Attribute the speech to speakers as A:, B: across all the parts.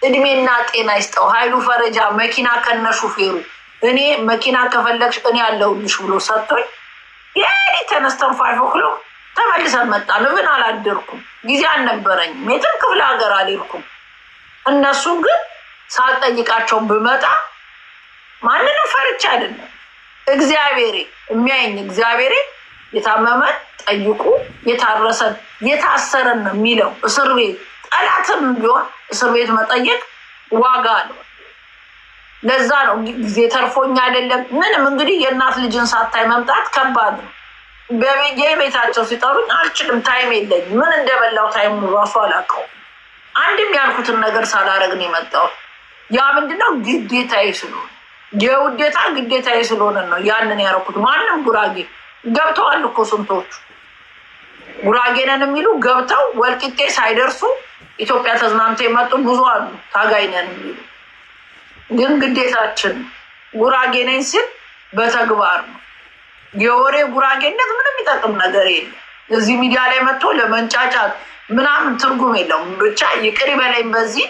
A: እድሜና ጤና ይስጠው። ኃይሉ ፈረጃ መኪና ከነሹፌሩ እኔ መኪና ከፈለግሽ እኔ ያለሁልሽ ብሎ ሰጥቶኝ የኔ ተነስተን 5 o'clock ተመልሰን መጣን። ምን አላደርኩም፣ ጊዜ አልነበረኝም፣ የትም ክፍለ ሀገር አልሄድኩም። እነሱ ግን ሳልጠይቃቸው ብመጣ ማንንም ፈርቻ አይደለም። እግዚአብሔሬ የሚያየኝ እግዚአብሔሬ የታመመን ጠይቁ፣ የታረሰን የታሰረን ነው የሚለው። እስር ቤት ጠላትም ቢሆን እስር ቤት መጠየቅ ዋጋ አለው። ለዛ ነው ጊዜ ተርፎኝ አይደለም ምንም። እንግዲህ የእናት ልጅን ሳታይ መምጣት ከባድ ነው። በቤታቸው ሲጠሩኝ አልችልም፣ ታይም የለኝም። ምን እንደበላው ታይም ራሱ አላውቀውም። አንድም ያልኩትን ነገር ሳላረግ ነው የመጣው። ያ ምንድነው ግዴታዬ ስለሆነ የውዴታ ግዴታዬ ስለሆነ ነው ያንን ያደረኩት። ማንም ጉራጌ ገብተዋል እኮ ስንቶቹ ጉራጌ ነን የሚሉ ገብተው ወልቂጤ ሳይደርሱ ኢትዮጵያ ተዝናንተው የመጡ ብዙ አሉ። ታጋይ ነን የሚሉ ግን ግዴታችን ጉራጌ ነኝ ሲል በተግባር ነው። የወሬ ጉራጌነት ምንም የሚጠቅም ነገር የለም። እዚህ ሚዲያ ላይ መጥቶ ለመንጫጫት ምናምን ትርጉም የለውም። ብቻ ይቅር በለኝ። በዚህ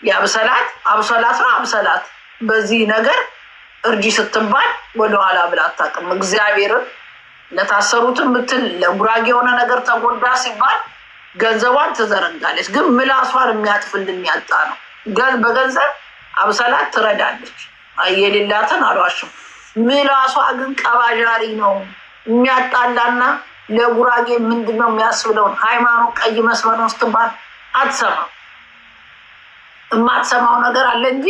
A: የአብሰላት አብሰላት ነው አብሰላት። በዚህ ነገር እርጂ ስትባል ወደኋላ ብላ አታውቅም። እግዚአብሔርን ለታሰሩትን ብትል ለጉራጌ የሆነ ነገር ተጎዳ ሲባል ገንዘቧን ትዘረጋለች። ግን ምላሷን የሚያጥፍልን ያጣ ነው። በገንዘብ አብሰላት ትረዳለች፣ የሌላትን አልዋሽም። ምላሷ ግን ቀባዣሪ ነው የሚያጣላና ለጉራጌ ምንድነው የሚያስብለውን ሃይማኖት ቀይ መስመር ነው ስትባል አትሰማም። የማትሰማው ነገር አለ እንጂ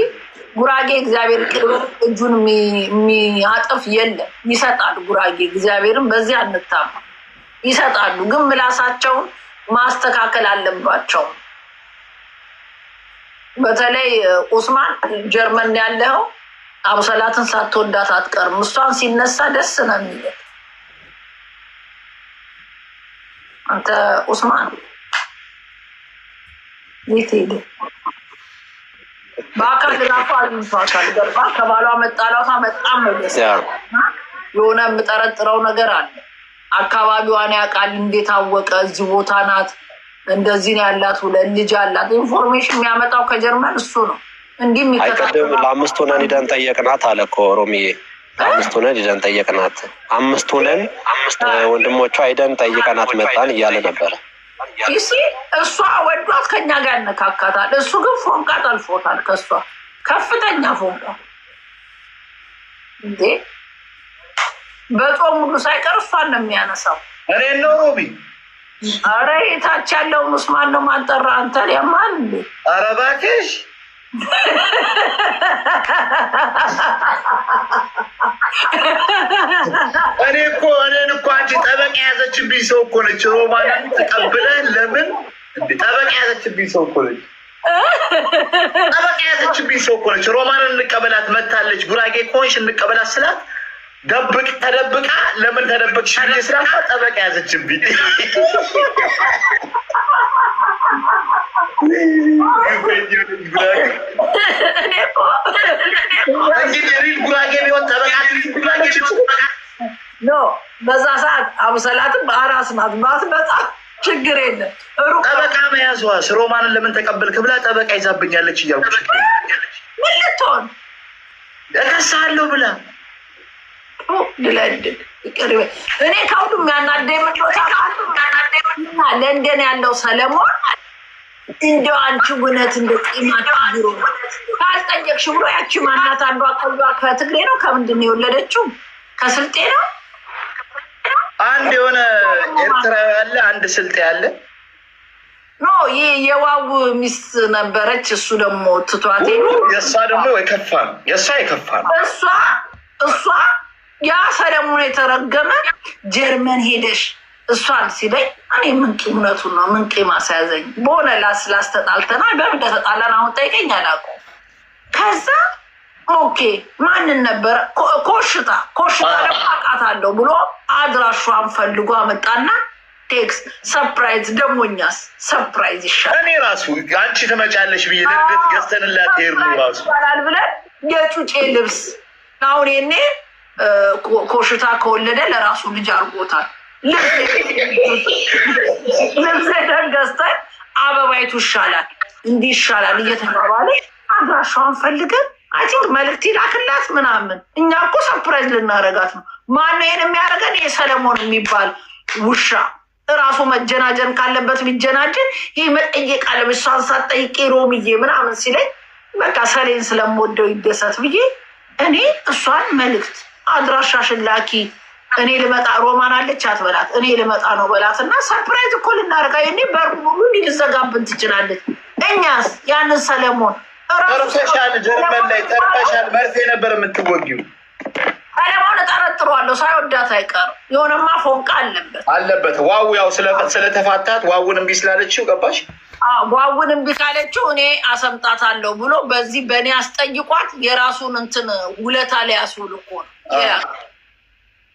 A: ጉራጌ እግዚአብሔር ቅርብ እጁን የሚያጥፍ የለም። ይሰጣል ጉራጌ እግዚአብሔርን በዚህ አንታማ ይሰጣሉ። ግን ምላሳቸውን ማስተካከል አለባቸው። በተለይ ኡስማን ጀርመን ያለው አብሰላትን ሳትወዳት አትቀርም። እሷን ሲነሳ ደስ ነው የሚለው። አንተ ኡስማን የት ሄደ? በአካል ራሱ አግኝቷታል። ገባ ከባሏ መጣላቷ በጣም ነው ደስ የሆነ የምጠረጥረው ነገር አለ። አካባቢዋን ያውቃል። እንዴት አወቀ? እዚህ ቦታ ናት፣ እንደዚህ ነው ያላት፣ ሁለት ልጅ አላት። ኢንፎርሜሽን የሚያመጣው ከጀርመን እሱ ነው። እንዲህ የሚከታተል
B: ለአምስት ሆነን ሂደን ጠየቅናት አለ እኮ ሮሚዬ። ለአምስት ሆነን ሂደን ጠየቅናት፣ 5 ሆነን ወንድሞቿ ሂደን ጠይቀናት መጣን እያለ ነበረ።
A: ይሲ እሷ ወዷት ከኛ ጋር ያነካካታል። እሱ ግን ፎንቃ ጠልፎታል። ከሷ ከፍተኛ ፎንቃ እንዴ! በጾም ሁሉ ሳይቀር እሷን ነው የሚያነሳው።
C: እኔ ነው ሮቢ።
A: አረ የታች ያለውን ኡስማን ነው ማንጠራ። አንተ ያማል እንዴ?
C: አረ እባክሽ እኔን እኮ አንቺ ጠበቃ ያዘችብኝ ሰው እኮ ነች። ሮማንን ተቀብለህ ለምን ጠበቃ ያዘችብኝ ሰው እኮ ነች። ጠበቃ ያዘችብኝ ሰው እኮ ነች። ሮማንን እንቀበላት መታለች። ጉራጌ ኮንሽ እንቀበላት ስላት ተደብቃ ለምን ተደበቅሽ ስላት ጠበቃ ያዘችብኝ።
A: በዛ ሰዓት አብሰላትም በአራስ ናት። ባትመጣ ችግር የለም።
C: ጠበቃ መያዟስ ሮማንን ለምን ተቀበልክ ብላ ጠበቃ ይዛብኛለች እያልኩ
A: ምን ልትሆን
C: እከሳለሁ ብላ
A: ድለድግ ይቀርበ። እኔ ከሁሉም ያናደኝ ምንዶታ ለንደን ያለው ሰለሞን እንደው አንቺ እውነት እንደ ቂማት ቢሮ ካልጠየቅሽ ብሎ ያቺ ማናት አንዷ አቀሏ ከትግሬ ነው ከምንድን ነው የወለደችው? ከስልጤ ነው።
C: አንድ የሆነ ኤርትራ ያለ አንድ ስልጤ ያለ
A: ኖ ይሄ የዋው ሚስት ነበረች። እሱ ደግሞ ትቷት
C: የእሷ ደግሞ የከፋ ነው። የእሷ የከፋ ነው።
A: እሷ ያ ሰለሞን የተረገመ ጀርመን ሄደሽ እሷን ሲለኝ እኔ ምንቂ እውነቱን ነው ምንቂ ማሳያዘኝ በሆነ ላስተጣልተናል። በምን ተጣላን አሁን ጠይቀኝ አላውቀውም። ከዛ ኦኬ ማንን ነበረ ኮሽታ ለማቃታለሁ ብሎ አድራሿን ፈልጎ አመጣና ቴክስ ሰርፕራይዝ ደሞኛስ ሰርፕራይዝ ይሻል
C: እኔ ራሱ አንቺ ትመጫለሽ ብዬ ድንገት ገዝተንላት ሄርሙ ራሱ
A: ይባላል ብለን የጩጬ ልብስ አሁን የኔ ኮሽታ ከወለደ ለራሱ ልጅ አርጎታል። ልብስ ገዝተን አበባይቱ ይሻላል እንዲህ ይሻላል እየተባባለ አድራሻዋን ፈልገን አይ ቲንክ መልዕክት ይላክላት ምናምን። እኛ እኮ ሰርፕራይዝ ልናረጋት ነው። ማነው ይሄን የሚያደርገን? ይሄ ሰለሞን የሚባል ውሻ እራሱ መጀናጀን ካለበት ቢጀናጀን፣ ይህ መጠየቅ አለበት። እሷን ሳትጠይቂ ሮምዬ ምናምን ሲለኝ በቃ ሰሌን ስለምወደው ይደሰት ብዬ እኔ እሷን መልዕክት አድራሻሽን ላኪ፣ እኔ ልመጣ ሮማን አለች አትበላት፣ እኔ ልመጣ ነው በላት እና ሰርፕራይዝ እኮ ልናደርጋ የኔ በር ሙሉ ሊዘጋብን ትችላለች። እኛስ ያንን ሰለሞን
C: ተርፈሻል፣ ጀርመን ላይ ተርፈሻል። መርፌ ነበር የምትወጊው።
A: ሰለሞን እጠረጥረዋለሁ፣ ሳይወዳት አይቀርም። የሆነማ ፎንቃ አለበት።
C: ዋው ያው ስለተፋታት ዋውን እምቢ ስላለችው ገባሽ?
A: ዋውን እምቢ ካለችው እኔ አሰምጣታለሁ ብሎ በዚህ በእኔ አስጠይቋት የራሱን እንትን ውለታ ላይ ያስውል እኮ ነው።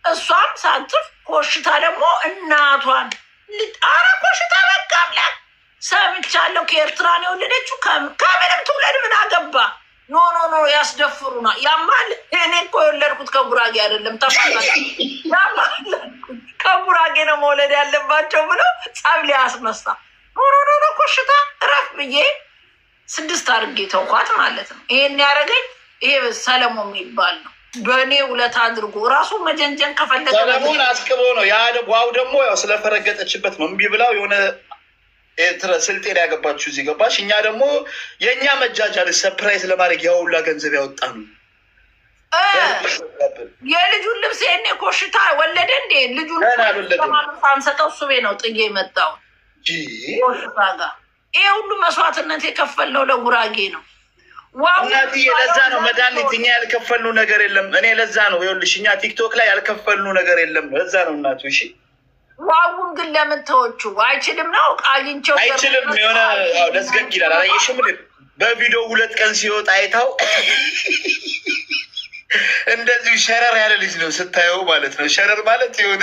A: እሷም ሳትፍ ኮሽታ ደግሞ እናቷን አረ ኮሽታ በቃ አምላክ ሰምቻለሁ። ከኤርትራን የወለደችው ከምንም ትውለድ ምን አገባ? ኖ ያስደፍሩና ያማል። እኔ እኮ የወለድኩት ከጉራጌ አይደለም ተፋታ ከጉራጌ ነው መውለድ ያለባቸው ብሎ ጸብ ሊያስነሳ ኖ ኮሽታ እረፍ ብዬ 6 አድርጌ ተውኳት ማለት ነው። ይሄን ያደረገኝ ይሄ ሰለሞን የሚባል ነው። በእኔ ውለታ አድርጎ ራሱ መጀንጀን ከፈለገ
C: ሰለሞን አስቅቦ ነው። ዋው ደግሞ ያው ስለፈረገጠችበት ነው እምቢ ብላው የሆነ ስልጤን ያገባችሁ እዚህ ገባሽ። እኛ ደግሞ የእኛ መጃጃል ሰፕራይዝ ለማድረግ ያውላ ገንዘብ ያወጣ ነው።
A: የልጁን ልብስ ይሄኔ ኮሽታ ወለደ እንዴ? ልጁን ሳንሰጠው ሱቤ ነው ጥዬ የመጣው ኮሽታ ጋር። ይሄ ሁሉ መስዋዕትነት የከፈልነው ለጉራጌ ነው።
C: እናትዬ ለዛ ነው መድኃኒት እኛ ያልከፈልነው ነገር የለም። እኔ ለዛ ነው ይኸውልሽ፣ እኛ ቲክቶክ ላይ ያልከፈልነው ነገር የለም። ለዛ ነው እናቱ። እሺ
A: ዋውን ግን ለምን ተወቹ? አይችልም ነው አግኝቼው
C: አይችልም። የሆነ ደስገግ ይላል። አላየሽም? በቪዲዮ 2 ቀን ሲወጣ አይታው እንደዚሁ ሸረር ያለ ልጅ ነው ስታየው ማለት ነው። ሸረር ማለት የሆነ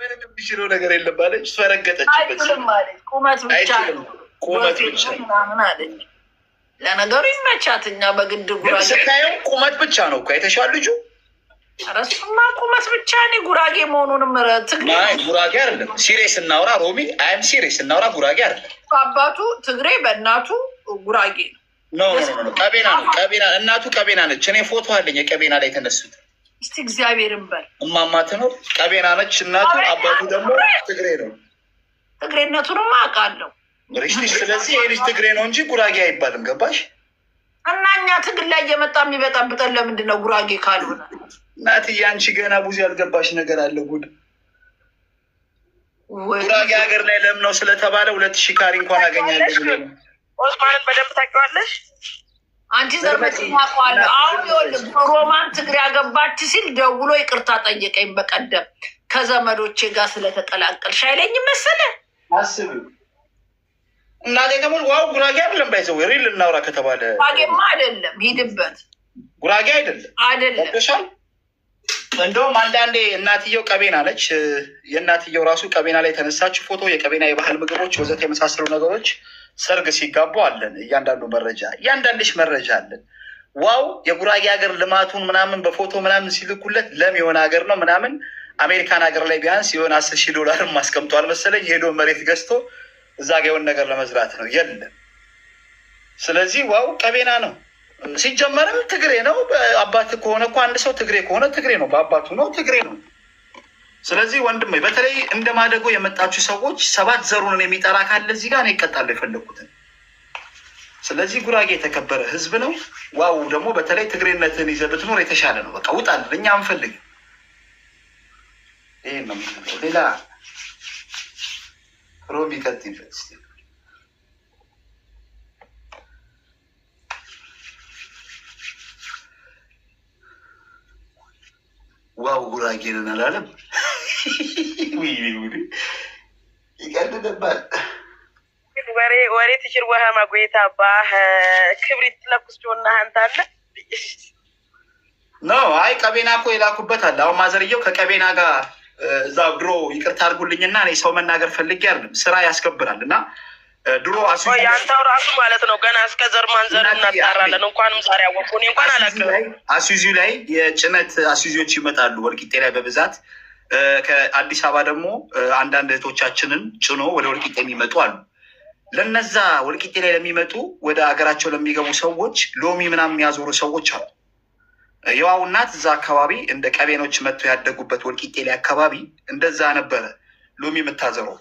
C: ምንም የሚችለው ነገር የለም ማለት ፈረገጠችበት።
A: ቁመት ብቻ ምናምን አለች። ለነገሩ ይመቻት። እኛ በግድ ጉራጌ
C: ስታየው ቁመት ብቻ ነው እኮ አይተሻል ልጁ።
A: ረሱማ ቁመት ብቻ እኔ ጉራጌ መሆኑንም ትግሬ
C: ጉራጌ አይደለም። ሲሪየስ እናውራ ሮሚ፣ አይም ሲሪየስ እናውራ። ጉራጌ አይደለም።
A: በአባቱ ትግሬ በእናቱ ጉራጌ ነው።
C: ቀቤና ነው። ቀቤና እናቱ ቀቤና ነች። እኔ ፎቶ አለኝ የቀቤና ላይ የተነሱት።
A: እስቲ እግዚአብሔርን በል
C: እማማ ትኖር ቀቤና ነች እናቱ። አባቱ ደግሞ ትግሬ ነው።
A: ትግሬነቱንም አውቃለሁ።
C: ስለዚህ ይህ ልጅ ትግሬ ነው እንጂ ጉራጌ አይባልም። ገባሽ?
A: እና እኛ ትግል ላይ እየመጣ የሚበጣብጠን ለምንድን ነው ጉራጌ ካልሆነ?
C: እናትዬ አንቺ ገና ብዙ ያልገባሽ ነገር አለ። ጉድ ጉራጌ ሀገር ላይ ለምነው ስለተባለ 2000 ካሪ እንኳን አገኛለሁ ብሎ
D: ኦስማንን በደንብ ታውቂዋለሽ
A: አንቺ። ዘርበች ታውቀዋለሁ። አሁን ይኸውልህ ሮማን ትግሬ ያገባች ሲል ደውሎ ይቅርታ ጠየቀኝ በቀደም። ከዘመዶቼ ጋር ስለተቀላቀልሽ አይለኝም መሰለህ?
C: አስብ እናቴ ደግሞ ዋው ጉራጌ አይደለም። ባይዘው ሪል እናውራ ከተባለ
A: ጉራጌማ አይደለም። ሂድበት።
C: ጉራጌ አይደለም። እንደውም አንዳንዴ እናትየው ቀቤና ነች። የእናትየው ራሱ ቀቤና ላይ የተነሳችው ፎቶ፣ የቀቤና የባህል ምግቦች ወዘተ የመሳሰሉ ነገሮች ሰርግ ሲጋቡ አለን። እያንዳንድሽ መረጃ አለን። ዋው የጉራጌ ሀገር ልማቱን ምናምን በፎቶ ምናምን ሲልኩለት ለም የሆነ ሀገር ነው ምናምን። አሜሪካን ሀገር ላይ ቢያንስ የሆነ $10,000 ማስቀምጧል መሰለኝ። ሄዶ መሬት ገዝቶ እዛ ጋ የሆነ ነገር ለመዝራት ነው። የለም። ስለዚህ ዋው ቀቤና ነው። ሲጀመርም ትግሬ ነው። አባት ከሆነ እኮ አንድ ሰው ትግሬ ከሆነ ትግሬ ነው፣ በአባቱ ነው ትግሬ ነው። ስለዚህ ወንድሜ በተለይ እንደ ማደጎ የመጣችሁ ሰዎች 7 ዘሩንን የሚጠራ ካለ እዚህ ጋር ነው ይቀጣሉ የፈለጉትን። ስለዚህ ጉራጌ የተከበረ ህዝብ ነው። ዋው ደግሞ በተለይ ትግሬነትን ይዘህ ብትኖር የተሻለ ነው። በቃ ውጣል። እኛ አንፈልግም። ይሄ ነው ሌላ ሮሚ ቀጥይበት። ዋው ጉራጌ ነን አላለም። ይቀልድባል።
D: ወሬ ትችል ውሃ ማጎየት አባህ ክብሪት ለኩስ ጆና አንተ አለ
C: ነው። አይ ቀቤና እኮ የላኩበት አለ። አሁን ማዘርየው ከቀቤና ጋር እዛ ድሮ ይቅርታ አድርጉልኝና እኔ ሰው መናገር ፈልጌ አይደለም፣ ስራ ያስከብራል እና ድሮ
D: ያንተው ራሱ ማለት ነው። ገና እስከ ዘር ማንዘር እናጣራለን። እንኳንም ዛሬ አወቁ። እኔ እንኳን አላውቅም።
C: አሱዚ ላይ የጭነት አሱዚዎች ይመጣሉ ወልቂጤ ላይ በብዛት። ከአዲስ አበባ ደግሞ አንዳንድ እህቶቻችንን ጭኖ ወደ ወልቂጤ የሚመጡ አሉ። ለነዛ ወልቂጤ ላይ ለሚመጡ ወደ ሀገራቸው ለሚገቡ ሰዎች ሎሚ ምናምን የሚያዞሩ ሰዎች አሉ። የዋው እናት እዛ አካባቢ እንደ ቀቤኖች መጥተው ያደጉበት ወልቂጤ ላይ አካባቢ እንደዛ ነበረ ሎሚ የምታዘረው።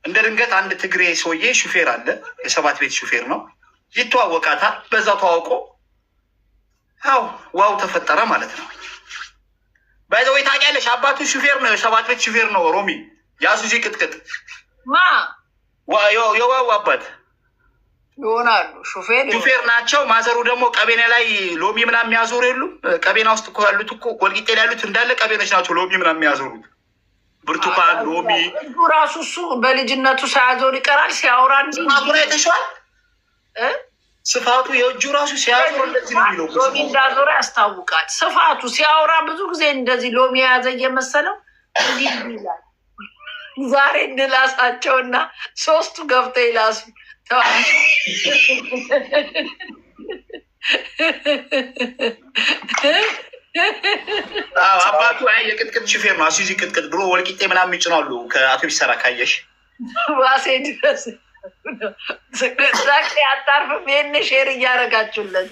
C: እንደ ድንገት አንድ ትግሬ ሰውዬ ሹፌር አለ፣ የ7 ቤት ሹፌር ነው። ይተዋወቃታል። በዛ ተዋውቆ ያው ዋው ተፈጠረ ማለት ነው። በዛ ወይ ታውቂያለሽ፣ አባቱ ሹፌር ነው፣ የ7 ቤት ሹፌር ነው። ሮሚ ያሱዚ ቅጥቅጥ የዋው አባት
A: ይሆናሉ።
C: ሹፌር ናቸው። ማዘሩ ደግሞ ቀቤና ላይ ሎሚ ምናምን የሚያዞሩ የሉም። ቀቤና ውስጥ እኮ ያሉት እኮ ወልቂጤ ላይ ያሉት እንዳለ ቀቤኖች ናቸው ሎሚ ምናምን የሚያዞሩት። ብርቱካን፣ ሎሚ
A: ራሱ እሱ በልጅነቱ ሳያዞር ይቀራል። ሲያወራ
C: ስፋቱ ላይ ተሸዋል። ስፋቱ የእጁ ራሱ ሲያዞር እንደዚህ ነው የሚለው።
A: ሎሚ እንዳዞረ ያስታውቃል። ስፋቱ ሲያወራ ብዙ ጊዜ እንደዚህ ሎሚ የያዘ እየመሰለው እንዲህ ይላል። ዛሬ እንላሳቸውና 3ቱ ገብተው ይላሱ።
C: አባቱ የቅጥቅጥ ሹፌር ነው። አሱዚ ቅጥቅጥ ብሎ ወልቂጤ ምናምን ይጭናሉ። ከአቶ ቢሰራ ካየሽ
A: ዋሴ ድረስ ዛሬ አታርፍም። ይህን ሼር እያደረጋችሁለት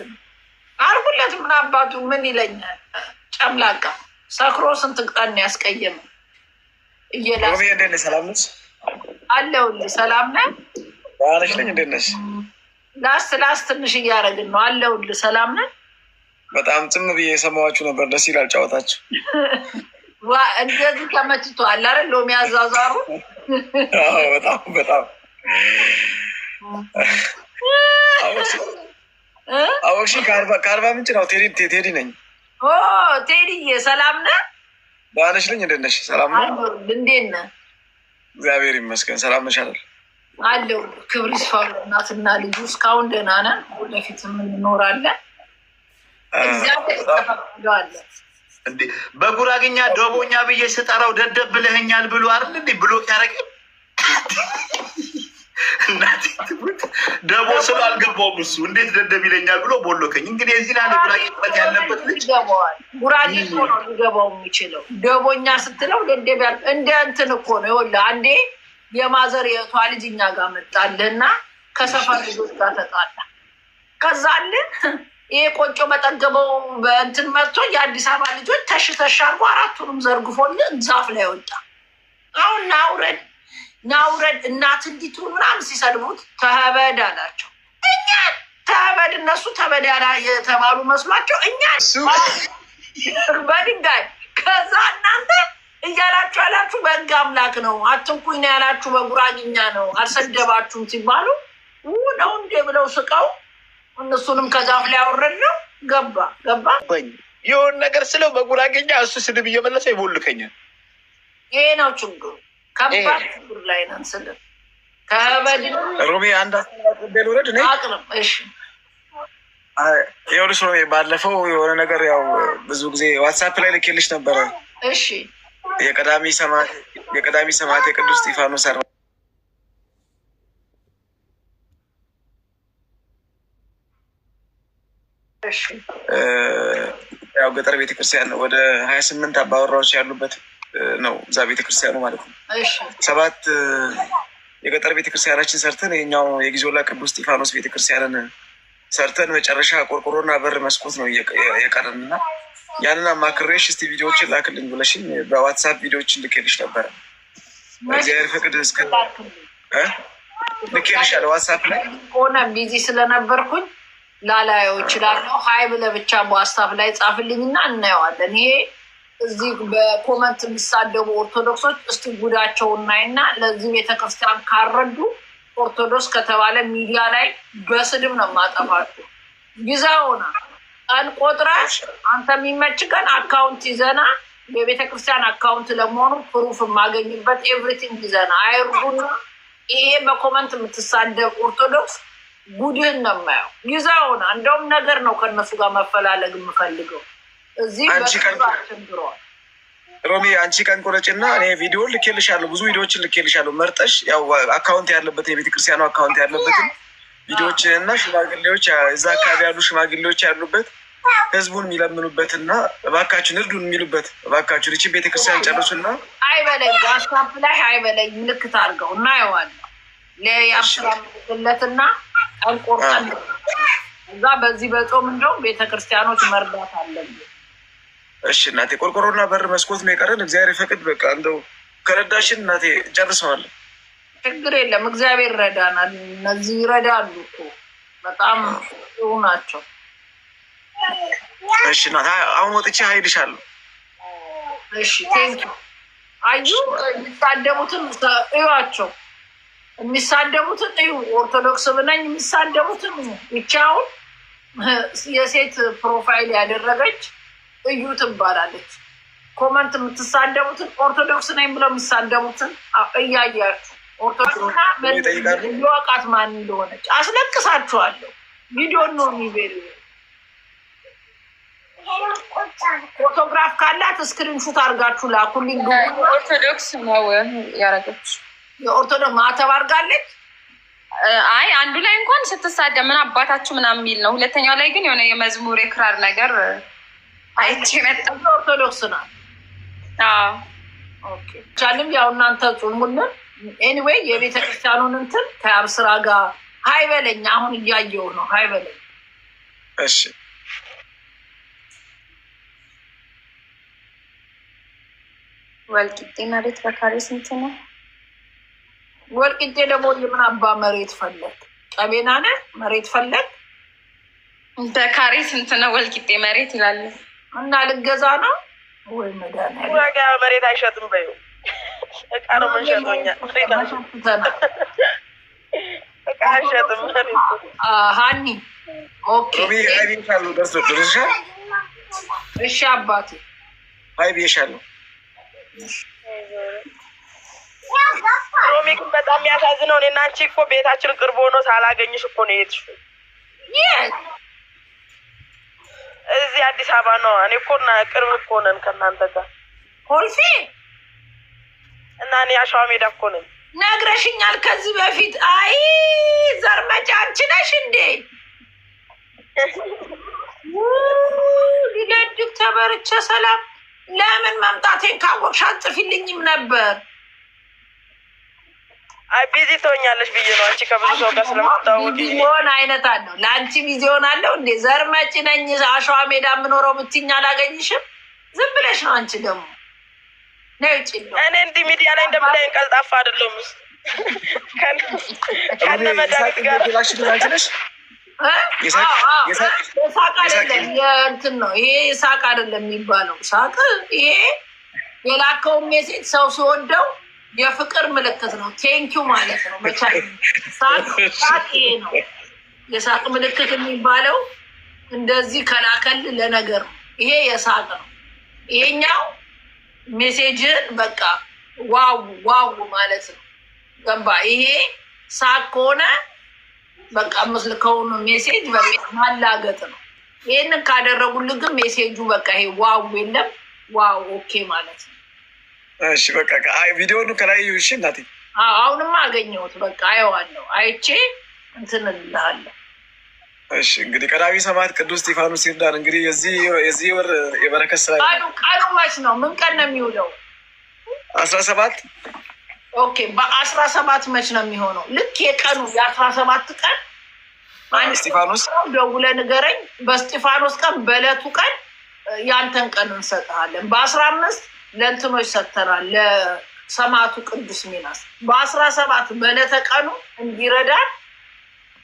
A: አርጉለት። ምን አባቱ ምን ይለኛል? ጨምላቃ ሰክሮ ስንት ቀን ያስቀየመ እየላስ
E: ሰላም ነሽ?
A: አለሁልህ። ሰላም ነህ?
E: ባለሽ ነኝ። እንዴት ነሽ?
A: ላስ ትንሽ እያደረግን ነው። አለሁልህ። ሰላም ነህ?
E: በጣም ጽም ብዬ የሰማኋችሁ ነበር። ደስ ይላል ጨዋታችሁ።
A: እንደዚህ ተመችቶሃል አይደል? ሎሚ ያዛዛሩ
E: በጣም በጣም አወቅሽ። ከአርባ ምንጭ ነው። ቴዲ ነኝ።
A: ቴዲዬ ሰላም ነህ?
E: ባለሽ ነኝ። እንዴት ነሽ? ሰላም ነው።
A: እንዴት ነህ?
E: እግዚአብሔር ይመስገን። ሰላም ነሽ አይደል?
A: አለው። ክብር ይስፋ እናትና ልጁ። እስካሁን ደህና ነን። ወደፊትም እንኖራለን።
C: እንዴ በጉራግኛ ደቦኛ ብዬ ስጠራው ደደብ ብለኸኛል ብሎ አይደል እንዴ ብሎ ያደረገ እናቴ ትሙት። ደቦ ስለ አልገባውም እሱ እንዴት ደደብ ይለኛል ብሎ ቦሎከኝ። እንግዲህ እዚህ ላይ ጉራጌ ጥበት ያለበት ልጅ
A: ይገባዋል። ጉራጌ እኮ ነው ሊገባው የሚችለው። ደቦኛ ስትለው ደደብ ያል እንደ እንትን እኮ ነው። ይኸውልህ አንዴ የማዘር የቷ ልጅ እኛ ጋር መጣልህና ከሰፈር ልጆች ጋር ተጣላ። ከዛ አለ ይሄ ቆጮ በጠገበው በእንትን መጥቶ የአዲስ አበባ ልጆች ተሽተሽ አድርጎ 4ቱንም ዘርግፎልህ ዛፍ ላይ ወጣ። አሁን ናውረድ እናት እንዲቱን ምናምን ሲሰድቡት ተበድ አላቸው። እኛ ተበድ እነሱ ተበድ የተባሉ መስሏቸው እኛ በድንጋይ ከዛ እናንተ እያላችሁ ያላችሁ በህግ አምላክ ነው አትንኩኝ ነው ያላችሁ በጉራግኛ ነው አልሰደባችሁም ሲባሉ ነው እንዴ ብለው ስቀው እነሱንም ከዛፍ ላይ አወረድ ነው። ገባ
C: የሆን ነገር ስለው በጉራጌኛ እሱ ስድብ እየመለሰ ይቦልከኛል።
A: ይሄ ነው ችግሩ። ከባድ ችግር ላይ ነን። ስለ ከበድ
E: ሮሚ አንድ አስተባበል ወረድ ነኝ
A: አቅርም። እሺ
E: ይኸውልሽ ሮሚ ባለፈው የሆነ ነገር ያው ብዙ ጊዜ ዋትሳፕ ላይ ልኬልሽ ነበረ።
A: እሺ
E: የቀዳሚ ሰማዕት የቅዱስ እስጢፋኖስ ያው ገጠር ቤተክርስቲያን ነው። ወደ 28 አባወራዎች ያሉበት ነው እዛ ቤተክርስቲያኑ ማለት ነው። 7 የገጠር ቤተክርስቲያናችን ሰርተን የኛው የጊዞላ ቅዱስ እስጢፋኖስ ቤተክርስቲያንን ሰርተን መጨረሻ ቆርቆሮና በር መስኮት ነው የቀረን እና ያንን አማክሬሽ እስቲ ቪዲዮዎችን ላክልኝ ብለሽኝ በዋትሳፕ ቪዲዮዎችን ልኬልሽ ነበረ። እግዚአብሔር ፈቅድ እስከ ልኬልሻለሁ። ዋትሳፕ ላይ
A: ሆነ ቢዚ ስለነበርኩኝ ላላየው እችላለሁ። ሀይ ብለህ ብቻ በዋትሳፕ ላይ ጻፍልኝና እናየዋለን። ይሄ እዚህ በኮመንት የሚሳደቡ ኦርቶዶክሶች እስቲ ጉዳቸው እናይና ለዚህ ቤተክርስቲያን ካረዱ ኦርቶዶክስ ከተባለ ሚዲያ ላይ በስድብ ነው ማጠፋቸው። ጊዜውና ቀን ቆጥረህ አንተ የሚመች ቀን አካውንት ይዘና የቤተክርስቲያን አካውንት ለመሆኑ ፕሩፍ የማገኝበት ኤቭሪቲንግ ይዘና አይርጉና ይሄ በኮመንት የምትሳደብ ኦርቶዶክስ ጉድህን ነው የማየው። ጊዜውና እንደውም ነገር ነው ከእነሱ ጋር መፈላለግ የምፈልገው። እዚህ በችግሯል
E: ሮሚ አንቺ ቀን ቆረጭና እኔ ቪዲዮ ልኬልሻለሁ፣ ብዙ ቪዲዮዎችን ልኬልሻለሁ። መርጠሽ ያው አካውንት ያለበትን የቤተክርስቲያኑ አካውንት ያለበትን ቪዲዮዎችን እና ሽማግሌዎች እዛ አካባቢ ያሉ ሽማግሌዎች ያሉበት ህዝቡን የሚለምኑበትና እባካችሁን እርዱን የሚሉበት እባካችሁን እቺ ቤተክርስቲያን ጨርሱና
A: አይበለኝ ዋትስአፕ ላይ አይበለኝ ምልክት አድርገው እናየዋለን። ለያፍራምለትና አንቆርጠን እዛ በዚህ በጾም እንደውም ቤተክርስቲያኖች መርዳት አለብን።
E: እሺ እናቴ ቆርቆሮና በር መስኮት ነው የቀረን። እግዚአብሔር ይፈቅድ። በቃ እንደው ከረዳሽን እናቴ ጨርሰዋለን።
A: ችግር የለም እግዚአብሔር ይረዳናል። እነዚህ ይረዳሉ እኮ በጣም ጥሩ ናቸው።
E: እሺ እናቴ አሁን ወጥቼ ሀይልሻለሁ።
A: እሺ ቴንኪው። አዩ የሚሳደቡትን እዩዋቸው። የሚሳደቡትን እዩ። ኦርቶዶክስ ብነኝ የሚሳደቡትን ይቻውን የሴት ፕሮፋይል ያደረገች እዩ ትባላለች። ኮመንት የምትሳደቡትን ኦርቶዶክስ ነኝ ብለው የሚሳደቡትን እያያችሁ ኦርቶዶክስና ወቃት ማን እንደሆነች አስለቅሳችኋለሁ። ቪዲዮ ነው የሚቤል ፎቶግራፍ ካላት ስክሪንሹት አድርጋችሁ ላኩልኝ።
F: ኦርቶዶክስ ነው ያረገች።
A: የኦርቶዶክስ ማተብ አድርጋለች።
F: አይ አንዱ ላይ እንኳን ስትሳደብ ምን አባታችሁ ምናምን የሚል ነው። ሁለተኛው ላይ ግን የሆነ የመዝሙር የክራር ነገር አይቼ መጣ።
A: ኦርቶዶክስ ናት። ኦኬ ቻልም ያው እናንተ ጾሙልን። ኤኒዌይ የቤተክርስቲያኑን እንትን ከአብስራ ጋር ሃይበለኝ አሁን እያየው ነው። ሃይበለኝ
E: እሺ
F: ወልቂጤ መሬት በካሬ ስንት ነው?
A: ወልቂጤ ደግሞ የምን አባ መሬት ፈለግ? ቀቤና ነህ መሬት ፈለግ?
F: በካሬ ስንት ነው ወልቂጤ መሬት ይላል።
A: እና ልገዛ ነው ወይ መድኃኒዓለም
D: ዋጋ መሬት አይሸጥም በይው። እቃ ነው የምንሸጠኛ። እቃ አይሸጥም መሬት።
A: ሀኒ ኦኬ
E: ሀይቤሻለሁ። ደርሶሻል?
A: እሺ አባቴ
E: ሀይቤሻለሁ።
D: ሮሚ ግን በጣም የሚያሳዝነው እኔና አንቺ እኮ ቤታችን ቅርብ ሆኖ ሳላገኝሽ እኮ ነው የሄድሽው። እዚህ አዲስ አበባ ነው። እኔ እኮ ቅርብ እኮ ነን ከእናንተ ጋር
A: ኮልፌ
D: እና እኔ አሸዋ ሜዳ እኮ ነን።
A: ነግረሽኛል ከዚህ በፊት። አይ ዘርመጫ አንቺ ነሽ እንዴ? ሊለድግ ተበርቼ ሰላም። ለምን መምጣቴን ካወቅሽ አጽፊልኝም ነበር።
D: አይ ቢዚ ትሆኛለሽ ብዬ ነው። አንቺ ከብዙ ሰው ጋር ስለምታወቂ
A: ቢሆን አይነት አለው። ለአንቺ ቢዚ ሆናለሁ እንዴ? ዘርመጭ ነኝ አሸዋ ሜዳ የምኖረው ብትይኝ አላገኝሽም። ዝም ብለሽ ነው አንቺ ደግሞ ነው ጭሎ።
D: እኔ እንዲህ ሚዲያ ላይ እንደምታይን ቀልጣፋ አይደለሁም። ከነ መድኃኒት ጋር
A: ሳቅ አይደለም የእንትን ነው ይሄ። ሳቅ አይደለም የሚባለው። ሳቅ ይሄ የላከው ሜሴጅ ሰው ሲወደው የፍቅር ምልክት ነው። ቴንኪው ማለት ነው። መቻል ሳቅ ይሄ ነው የሳቅ ምልክት የሚባለው። እንደዚህ ከላከል ለነገር ነው። ይሄ የሳቅ ነው። ይሄኛው ሜሴጅን በቃ ዋው ዋው ማለት ነው። ገባ? ይሄ ሳቅ ከሆነ በቃ ምስልከውን ሜሴጅ ማላገጥ ነው። ይህንን ካደረጉልህ ግን ሜሴጁ በቃ ይሄ ዋው የለም ዋው ኦኬ ማለት ነው።
E: እሺ በቃ ቪዲዮውን ከላይ እሺ እናቴ።
A: አሁንማ አገኘሁት። በቃ አየዋለሁ። አይቼ እንትን እልሃለሁ።
E: እሺ እንግዲህ ቀዳሚ ሰማዕት ቅዱስ እስጢፋኖስ ይርዳን። እንግዲህ የዚህ ወር የበረከት ስራ
A: ቀኑ መች ነው? ምን ቀን ነው የሚውለው?
E: 17
A: ኦኬ በ17 መች ነው የሚሆነው? ልክ የቀኑ የ17 ቀን
E: እስጢፋኖስ
A: ደውለህ ንገረኝ። በእስጢፋኖስ ቀን በዕለቱ ቀን ያንተን ቀን እንሰጥሃለን። በ15 ለእንትኖች ሰጥተናል ለሰማዕቱ ቅዱስ ሚናስ። በ17 በዕለተ ቀኑ እንዲረዳን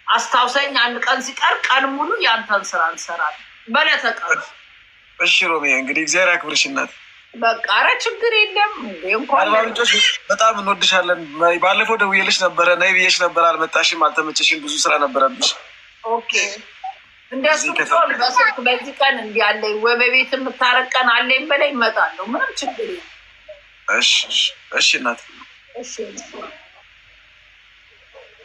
A: አስታውሰኝ። አንድ ቀን ሲቀር ቀን ሙሉ ያንተን ስራ እንሰራለን በዕለተ ቀኑ።
E: እሺ ሮሚ እንግዲህ እግዚአብሔር ያክብርሽ እናት።
A: በቃ ኧረ ችግር የለም።
E: አርባ ምንጮች በጣም እንወድሻለን። ባለፈው ደውዬልሽ ነበረ ነይ ብዬሽ ነበር፣ አልመጣሽም፣ አልተመቸሽም፣ ብዙ ስራ ነበረብሽ።
A: ኦኬ እንደሱ ቢሆን በስልክ በዚህ ቀን እንዲህ አለኝ ወይ በቤት የምታረቀን አለኝ በላይ እመጣለሁ። ምንም ችግር የለም።
E: እሺ እናት።
A: እሺ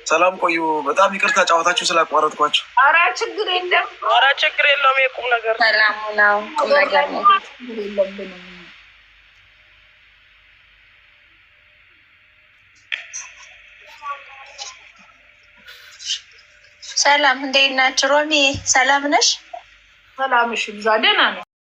E: ሰላም ቆዩ። በጣም ይቅርታ ጨዋታችሁ ስላቋረጥኳችሁ።
A: ኧረ ችግር የለም።
D: ኧረ ችግር የለውም። የቁም ነገር
F: ሰላም ነው። ቁም ነገር ነው።
A: የለብንም።
F: ሰላም እንዴት ናችሁ? ሮሚ ሰላም ነሽ?
A: ሰላምሽ ይብዛ። ደህና ነኝ።